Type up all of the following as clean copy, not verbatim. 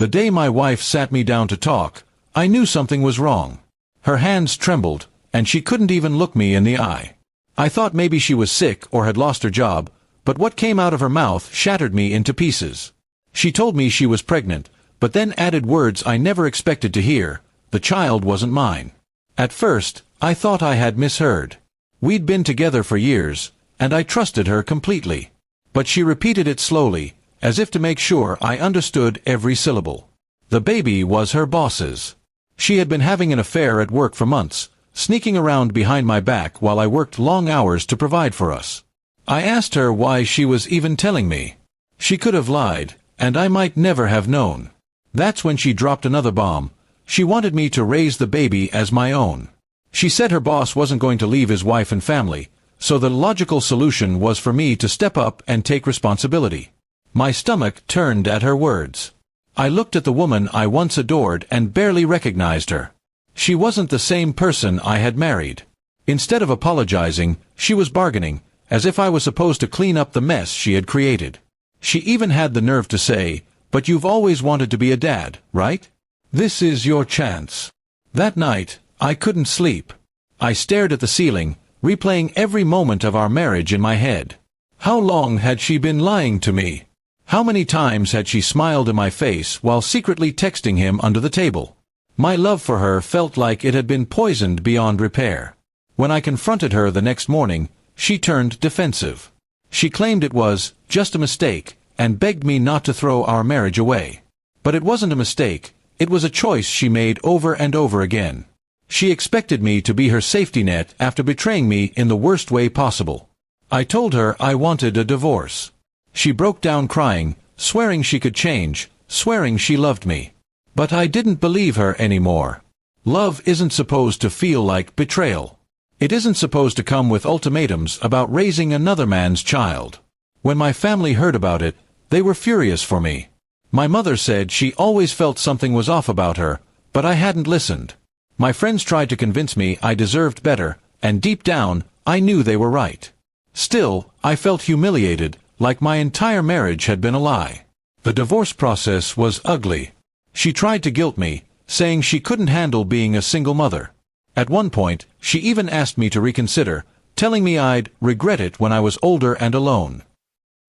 The day my wife sat me down to talk, I knew something was wrong. Her hands trembled, and she couldn't even look me in the eye. I thought maybe she was sick or had lost her job, but what came out of her mouth shattered me into pieces. She told me she was pregnant, but then added words I never expected to hear: the child wasn't mine. At first, I thought I had misheard. We'd been together for years, and I trusted her completely. But she repeated it slowly, as if to make sure I understood every syllable. The baby was her boss's. She had been having an affair at work for months, sneaking around behind my back while I worked long hours to provide for us. I asked her why she was even telling me. She could have lied, and I might never have known. That's when she dropped another bomb. She wanted me to raise the baby as my own. She said her boss wasn't going to leave his wife and family, so the logical solution was for me to step up and take responsibility. My stomach turned at her words. I looked at the woman I once adored and barely recognized her. She wasn't the same person I had married. Instead of apologizing, she was bargaining, as if I was supposed to clean up the mess she had created. She even had the nerve to say, "But you've always wanted to be a dad, right? This is your chance." That night, I couldn't sleep. I stared at the ceiling, replaying every moment of our marriage in my head. How long had she been lying to me? How many times had she smiled in my face while secretly texting him under the table? My love for her felt like it had been poisoned beyond repair. When I confronted her the next morning, she turned defensive. She claimed it was just a mistake and begged me not to throw our marriage away. But it wasn't a mistake, it was a choice she made over and over again. She expected me to be her safety net after betraying me in the worst way possible. I told her I wanted a divorce. She broke down crying, swearing she could change, swearing she loved me. But I didn't believe her anymore. Love isn't supposed to feel like betrayal. It isn't supposed to come with ultimatums about raising another man's child. When my family heard about it, they were furious for me. My mother said she always felt something was off about her, but I hadn't listened. My friends tried to convince me I deserved better, and deep down, I knew they were right. Still, I felt humiliated, like my entire marriage had been a lie. The divorce process was ugly. She tried to guilt me, saying she couldn't handle being a single mother. At one point, she even asked me to reconsider, telling me I'd regret it when I was older and alone.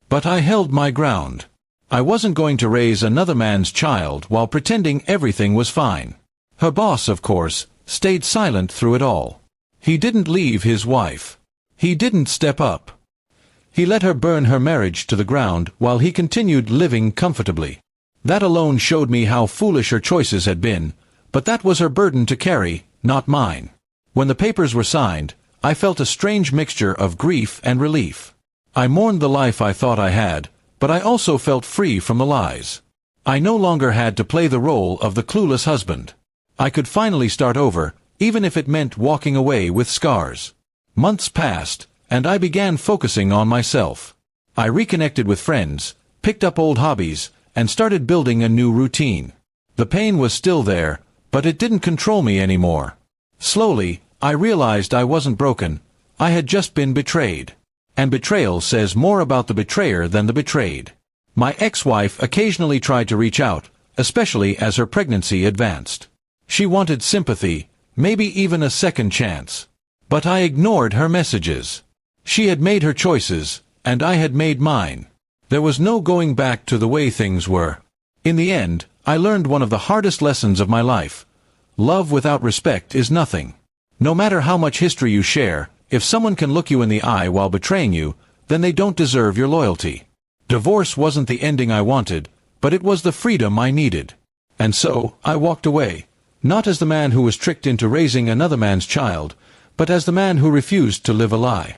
But I held my ground. I wasn't going to raise another man's child while pretending everything was fine. Her boss, of course, stayed silent through it all. He didn't leave his wife. He didn't step up. He let her burn her marriage to the ground while he continued living comfortably. That alone showed me how foolish her choices had been, but that was her burden to carry, not mine. When the papers were signed, I felt a strange mixture of grief and relief. I mourned the life I thought I had, but I also felt free from the lies. I no longer had to play the role of the clueless husband. I could finally start over, even if it meant walking away with scars. Months passed, and I began focusing on myself. I reconnected with friends, picked up old hobbies, and started building a new routine. The pain was still there, but it didn't control me anymore. Slowly, I realized I wasn't broken. I had just been betrayed. And betrayal says more about the betrayer than the betrayed. My ex-wife occasionally tried to reach out, especially as her pregnancy advanced. She wanted sympathy, maybe even a second chance. But I ignored her messages. She had made her choices, and I had made mine. There was no going back to the way things were. In the end, I learned one of the hardest lessons of my life. Love without respect is nothing. No matter how much history you share, if someone can look you in the eye while betraying you, then they don't deserve your loyalty. Divorce wasn't the ending I wanted, but it was the freedom I needed. And so, I walked away, not as the man who was tricked into raising another man's child, but as the man who refused to live a lie.